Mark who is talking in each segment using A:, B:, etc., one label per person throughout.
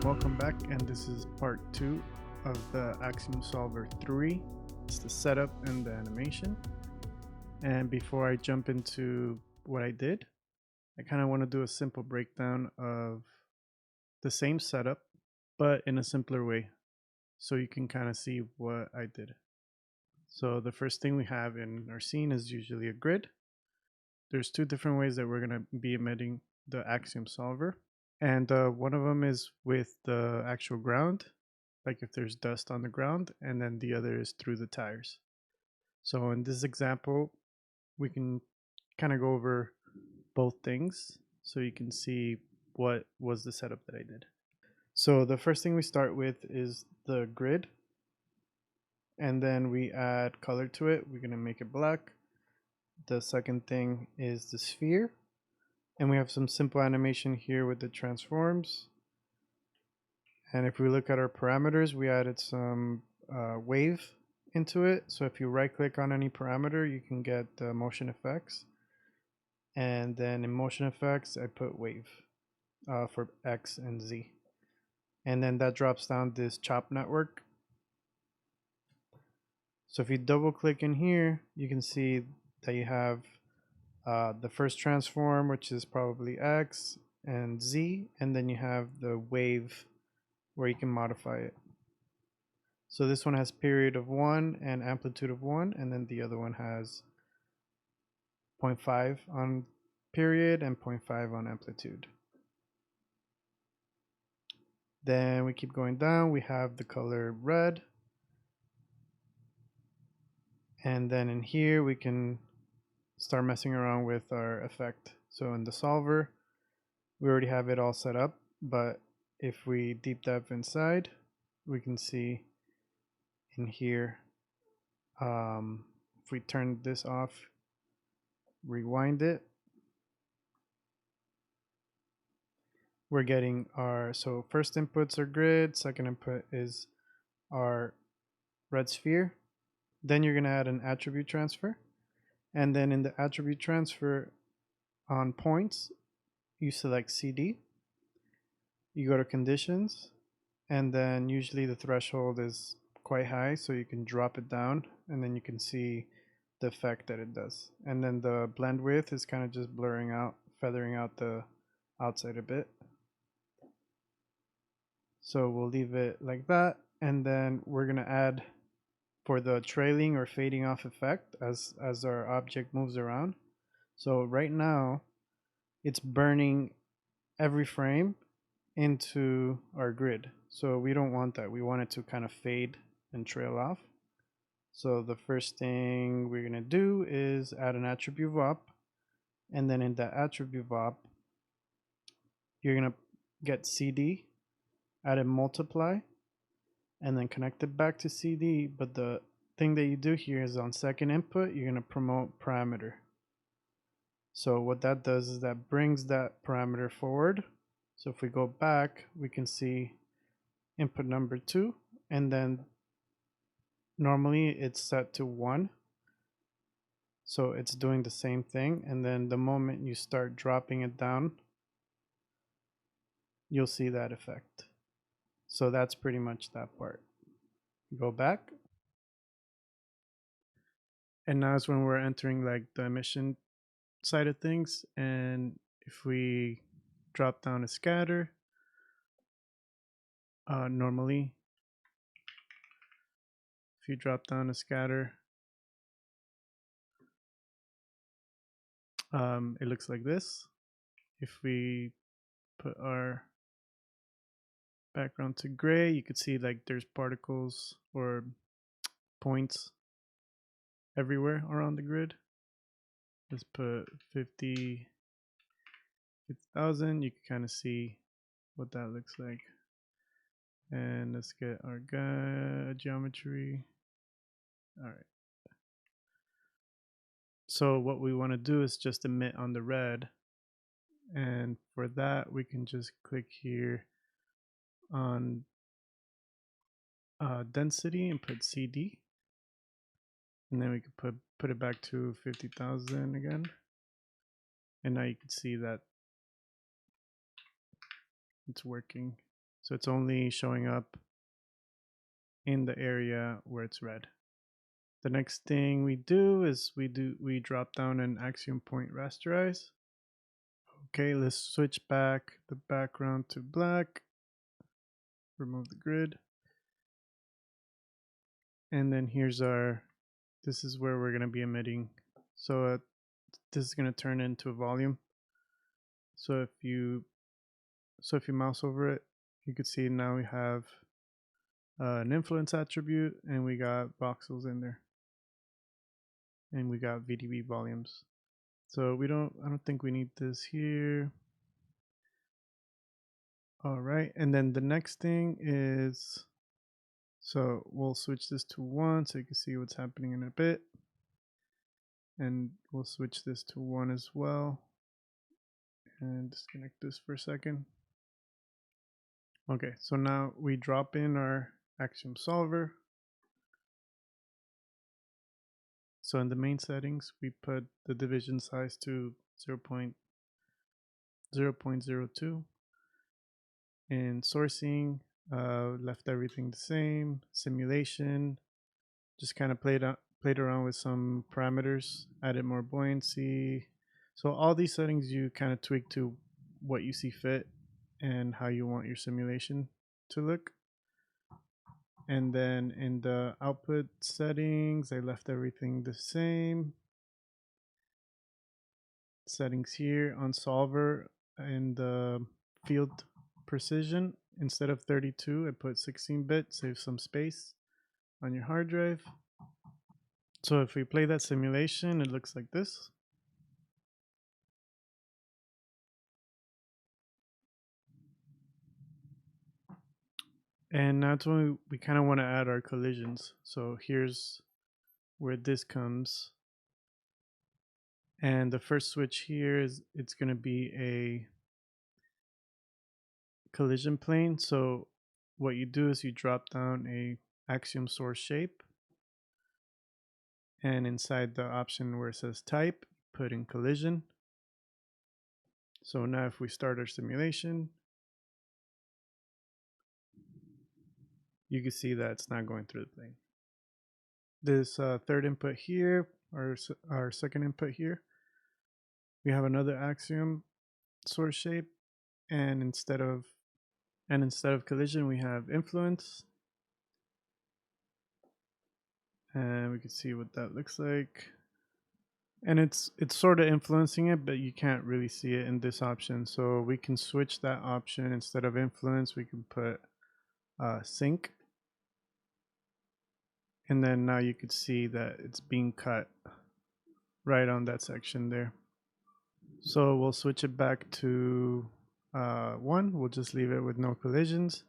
A: welcome back, and this is part 2 of the Axiom Solver 3. It's the setup and the animation. And before I jump into what I did, I kind of want to do a simple breakdown of the same setup, but in a simpler way, so you can kind of see what I did. So the first thing we have in our scene is usually a grid. There's two different ways that we're going to be emitting the Axiom Solver. And one of them is with the actual ground, like if there's dust on the ground, and then the other is through the tires. So in this example, we can kind of go over both things so you can see what was the setup that I did. So the first thing we start with is the grid, and then we add color to it. We're going to make it black. The second thing is the sphere, and we have some simple animation here with the transforms. And if we look at our parameters, we added some wave into it. So if you right click on any parameter, you can get motion effects. And then in motion effects, I put wave for X and Z. And then that drops down this chop network. So if you double click in here, you can see that you have the first transform, which is probably X and Z. And then you have the wave where you can modify it. So this one has period of 1 and amplitude of 1, and then the other one has 0.5 on period and 0.5 on amplitude. Then we keep going down, we have the color red. And then in here we can start messing around with our effect. So in the solver, we already have it all set up, but if we deep dive inside, we can see in here, if we turn this off, rewind it, we're getting our, so first inputs are grid, second input is our red sphere. Then you're going to add an attribute transfer, and then in the attribute transfer on points, you select CD, you go to conditions, and then usually the threshold is quite high, so you can drop it down, and then you can see the effect that it does. And then the blend width is kind of just blurring out, feathering out the outside a bit. So we'll leave it like that, and then we're going to add for the trailing or fading off effect as our object moves around. So right now it's burning every frame into our grid. So we don't want that. We want it to kind of fade and trail off. So the first thing we're going to do is add an attribute VOP, and then in that attribute VOP you're going to get CD, add a multiply, and then connect it back to CD. But the thing that you do here is on second input, you're going to promote parameter. So what that does is that brings that parameter forward. So if we go back, we can see input number 2, and then normally it's set to 1. So it's doing the same thing, and then the moment you start dropping it down, you'll see that effect. So that's pretty much that part. Go back. And now is when we're entering like the emission side of things. And if we drop down a scatter, normally, if you drop down a scatter, it looks like this. If we put our background to gray, you could see like there's particles or points everywhere around the grid. Let's put 50,000. You can kind of see what that looks like. And let's get our geometry. All right. So what we want to do is just emit on the red. And for that, we can just click here on density and put CD. And then we can put it back to 50,000 again. And now you can see that it's working. So it's only showing up in the area where it's red. The next thing we do is we drop down an axiom point rasterize. Okay, let's switch back the background to black. Remove the grid. And then here's this is where we're going to be emitting. So this is going to turn into a volume. So if you mouse over it, you can see now we have an influence attribute, and we got voxels in there, and we got VDB volumes. So I don't think we need this here. All right, and then the next thing is, so we'll switch this to 1 so you can see what's happening in a bit. And we'll switch this to 1 as well. And disconnect this for a second. Okay, so now we drop in our Axiom Solver. So in the main settings, we put the division size to 0.02. In sourcing, left everything the same. Simulation, just kind of played around with some parameters, added more buoyancy. So all these settings you kind of tweak to what you see fit and how you want your simulation to look. And then in the output settings, I left everything the same. Settings here on solver, in the field precision, instead of 32, I put 16-bit, save some space on your hard drive. So if we play that simulation, it looks like this. And now it's when we kind of want to add our collisions. So here's where this comes. And the first switch here is it's going to be a collision plane. So what you do is you drop down a axiom source shape. And inside the option where it says type, put in collision. So now if we start our simulation, you can see that it's not going through the plane. This third input here, our second input here, we have another axiom source shape, and instead of collision, we have influence, and we can see what that looks like. And it's sort of influencing it, but you can't really see it in this option. So we can switch that option. Instead of influence, we can put sync. And then now you could see that it's being cut right on that section there. So we'll switch it back to 1. We'll just leave it with no collisions.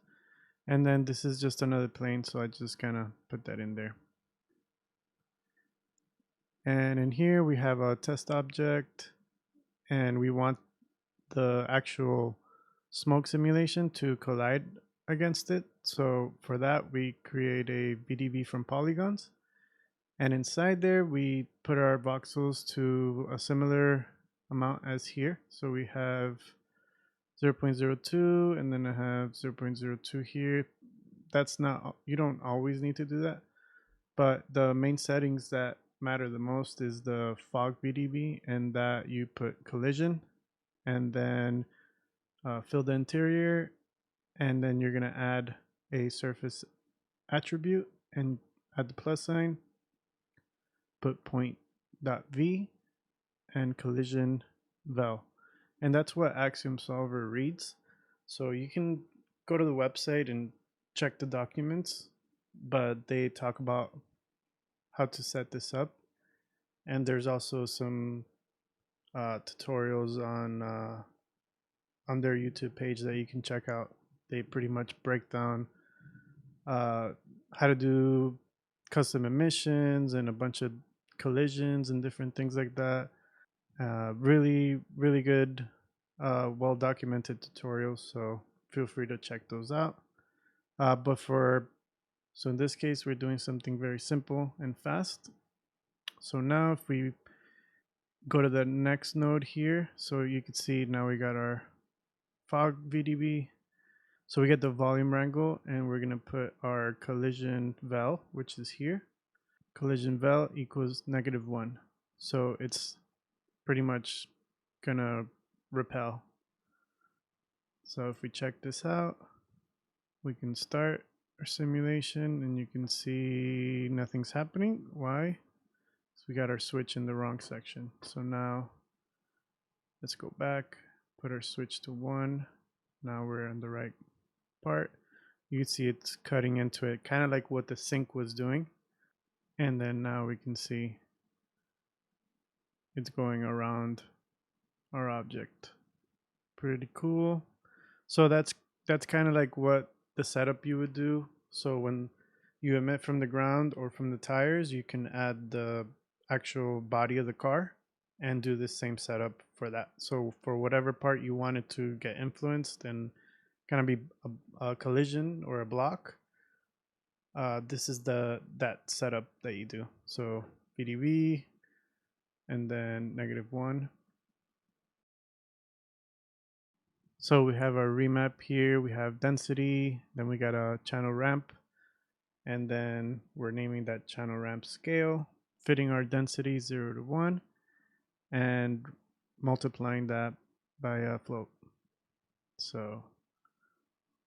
A: And then this is just another plane, so I just kind of put that in there. And in here we have a test object, and we want the actual smoke simulation to collide against it. So for that, we create a VDB from polygons. And inside there, we put our voxels to a similar amount as here. So we have 0.02, and then I have 0.02 here. That's not, you don't always need to do that. But the main settings that matter the most is the fog VDB, and that you put collision, and then fill the interior, and then you're going to add a surface attribute and add the plus sign, put point.v, and collision vel. And that's what Axiom Solver reads. So you can go to the website and check the documents, but they talk about how to set this up. And there's also some tutorials on their YouTube page that you can check out. They pretty much break down how to do custom emissions and a bunch of collisions and different things like that. Really, really good, well documented tutorials. So feel free to check those out. So in this case, we're doing something very simple and fast. So now if we go to the next node here, so you can see now we got our fog VDB. So we get the volume wrangle, and we're going to put our collision vel, which is here. Collision vel equals -1. So it's pretty much going to repel. So if we check this out, we can start our simulation, and you can see nothing's happening. Why? So we got our switch in the wrong section. So now let's go back, put our switch to 1. Now we're in the right part. You can see it's cutting into it, kind of like what the sync was doing. And then now we can see it's going around our object. Pretty cool. So that's kind of like what the setup you would do. So when you emit from the ground or from the tires, you can add the actual body of the car and do the same setup for that. So for whatever part you wanted to get influenced and kind of be a collision or a block, this is that setup that you do. So VDV and then -1. So we have our remap here, we have density, then we got a channel ramp, and then we're naming that channel ramp scale, fitting our density 0 to 1, and multiplying that by a float. So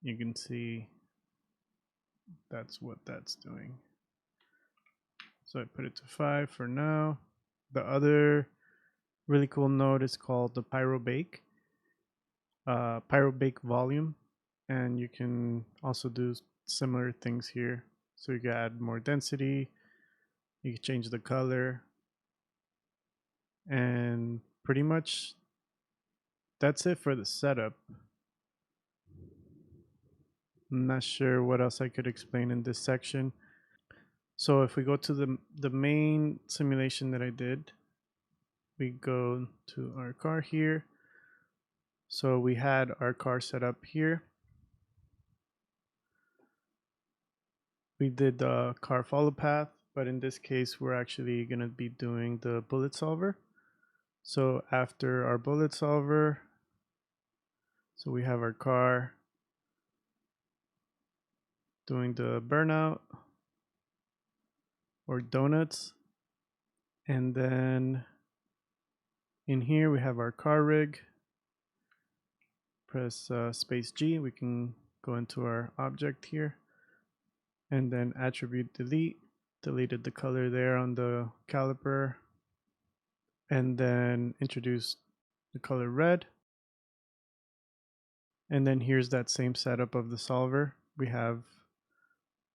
A: you can see that's what that's doing. So I put it to 5 for now. The other really cool node is called the Pyro Bake volume, and you can also do similar things here. So you can add more density, you can change the color, and pretty much that's it for the setup. I'm not sure what else I could explain in this section. So if we go to the main simulation that I did, we go to our car here. So we had our car set up here. We did the car follow path, but in this case, we're actually going to be doing the bullet solver. So after our bullet solver, so we have our car doing the burnout or donuts. And then in here, we have our car rig. Press space G, we can go into our object here. And then attribute delete, deleted the color there on the caliper. And then introduce the color red. And then here's that same setup of the solver. We have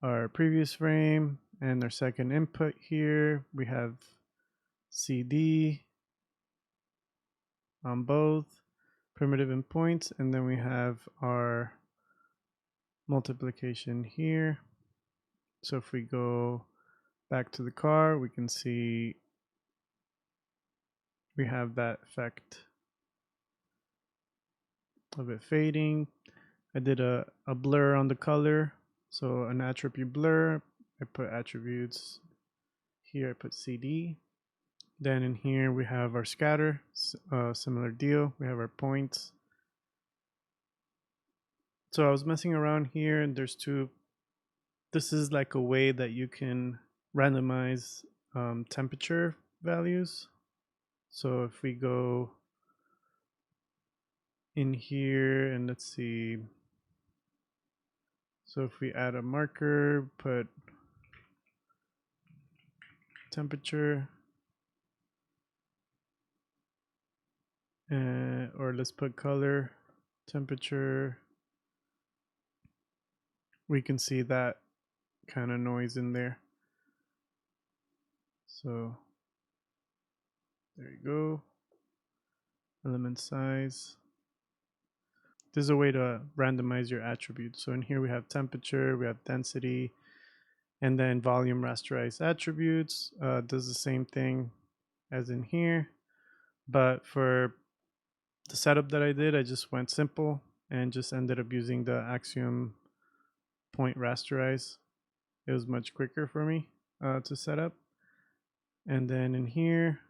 A: our previous frame and our second input here. We have CD on both, primitive and points, and then we have our multiplication here. So if we go back to the car, we can see we have that effect of it fading. I did a blur on the color, so an attribute blur. I put attributes here, I put CD. Then in here we have our scatter, similar deal. We have our points. So I was messing around here, and there's two. This is like a way that you can randomize temperature values. So if we go in here and let's see. So if we add a marker, put temperature, or let's put color, temperature. We can see that kind of noise in there. So there you go. Element size. This is a way to randomize your attributes. So in here we have temperature, we have density, and then volume rasterized attributes. Does the same thing as in here. But for the setup that I did, I just went simple and just ended up using the Axiom point rasterize. It was much quicker for me to set up. And then in here,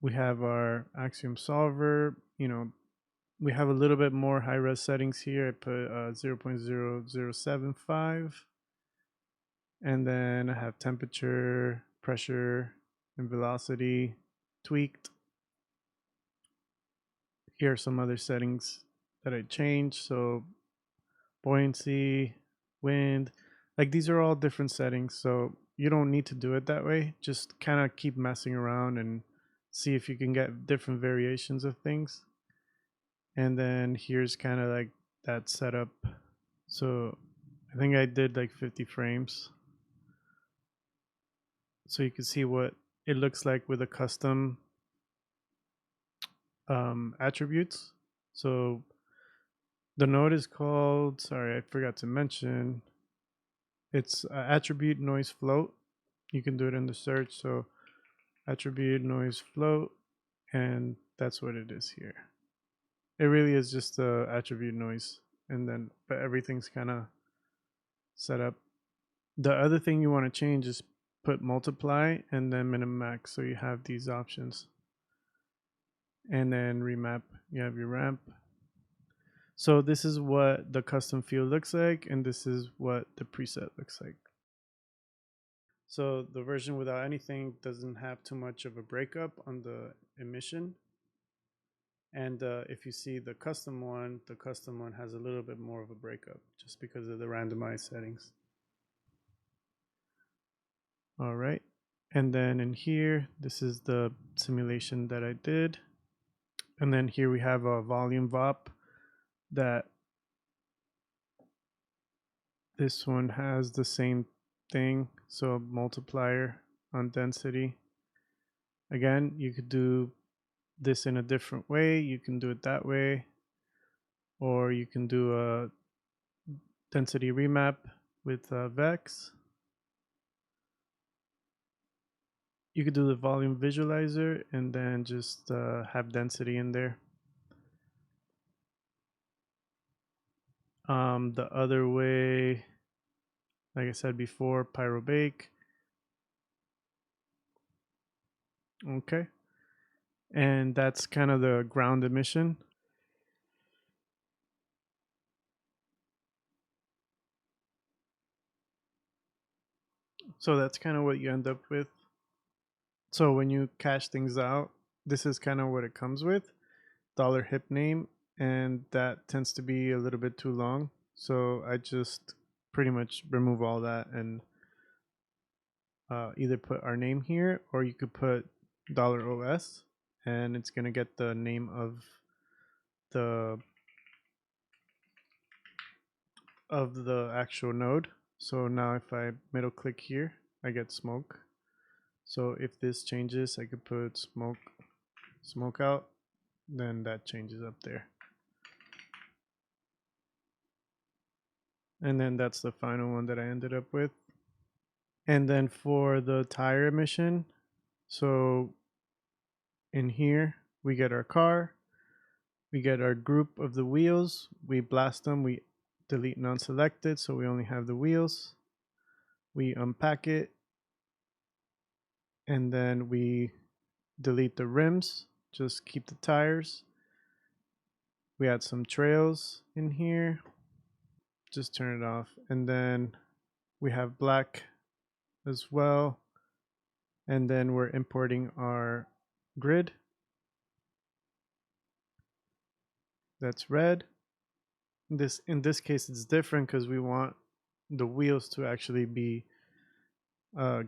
A: we have our Axiom Solver, we have a little bit more high res settings here. I put 0.0075, and then I have temperature, pressure, and velocity tweaked. Here are some other settings that I changed. So buoyancy, wind, like these are all different settings. So you don't need to do it that way. Just kind of keep messing around and see if you can get different variations of things. And then here's kind of like that setup. So I think I did like 50 frames. So you can see what it looks like with a custom attributes. So the node is called, sorry, I forgot to mention, it's attribute noise float. You can do it in the search. So attribute noise float, and that's what it is here. It really is just the attribute noise, and then but everything's kind of set up. The other thing you want to change is put multiply and then minimum max, so you have these options. And then remap, you have your ramp. So this is what the custom field looks like, and this is what the preset looks like. So the version without anything doesn't have too much of a breakup on the emission. And if you see the custom one has a little bit more of a breakup just because of the randomized settings. All right. And then in here, this is the simulation that I did. And then here we have a volume VOP that this one has the same thing. So multiplier on density. Again, you could do this in a different way. You can do it that way, or you can do a density remap with Vex. You could do the volume visualizer and then just have density in there. The other way, like I said before, Pyro Bake. Okay. And that's kind of the ground emission. So that's kind of what you end up with. So when you cache things out, this is kind of what it comes with. Dollar hip name, and that tends to be a little bit too long. So I just pretty much remove all that and either put our name here, or you could put $OS, and it's gonna get the name of the actual node. So now if I middle click here, I get smoke. So if this changes, I could put smoke out, then that changes up there. And then that's the final one that I ended up with. And then for the tire emission, so in here, we get our car, we get our group of the wheels, we blast them, we delete non-selected, so we only have the wheels. We unpack it, and then we delete the rims, just keep the tires. We add some trails in here, just turn it off. And then we have black as well. And then we're importing our grid. That's red. In this case, it's different because we want the wheels to actually be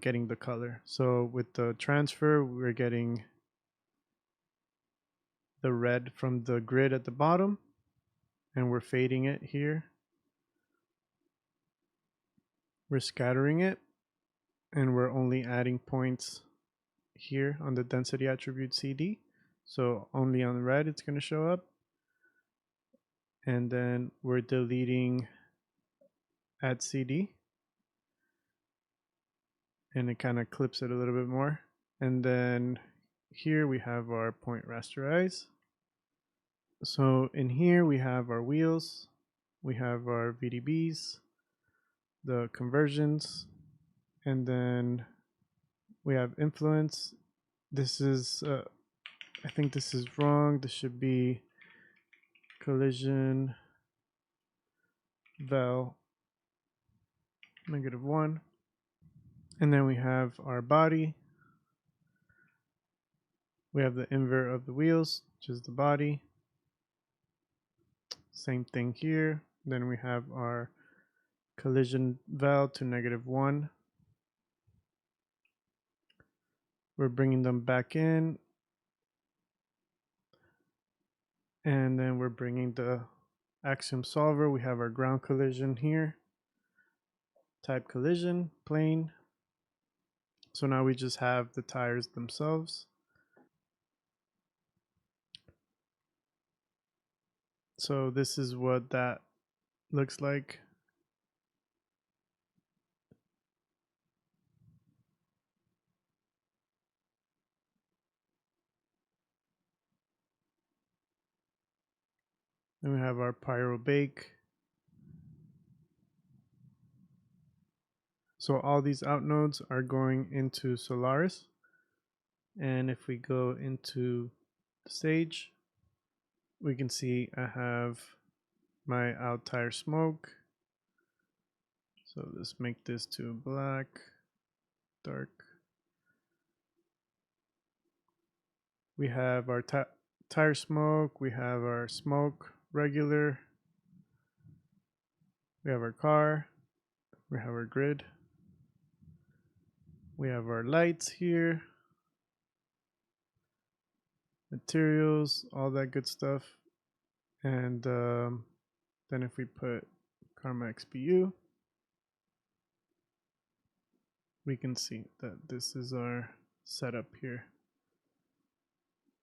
A: getting the color. So with the transfer, we're getting the red from the grid at the bottom, and we're fading it here. We're scattering it, and we're only adding points here on the density attribute CD. So only on red it's going to show up. And then we're deleting add CD, and it kind of clips it a little bit more. And then here we have our point rasterize. So in here we have our wheels, we have our VDBs, the conversions, and then we have influence. This is, I think this is wrong. This should be collision val -1. And then we have our body. We have the invert of the wheels, which is the body. Same thing here. Then we have our collision val to -1. We're bringing them back in. And then we're bringing the Axiom Solver. We have our ground collision here. Type collision, plane. So now we just have the tires themselves. So this is what that looks like. Then we have our Pyro Bake. So all these out nodes are going into Solaris. And if we go into the stage, we can see I have my out tire smoke. So let's make this to black, dark. We have our tire smoke, we have our smoke regular, we have our car, we have our grid, we have our lights here, materials, all that good stuff. And then if we put Karma XPU, we can see that this is our setup here.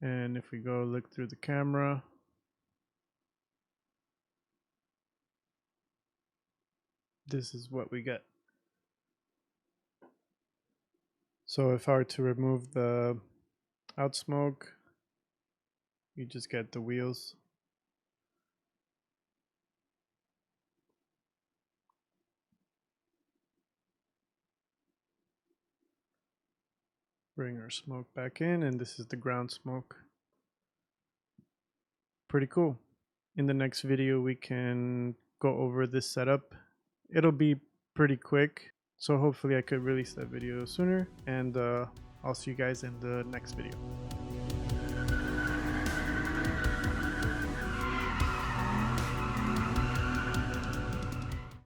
A: And if we go look through the camera, this is what we get. So if I were to remove the out smoke, you just get the wheels. Bring our smoke back in, and this is the ground smoke. Pretty cool. In the next video, we can go over this setup. It'll be pretty quick, so hopefully I could release that video sooner, and I'll see you guys in the next video.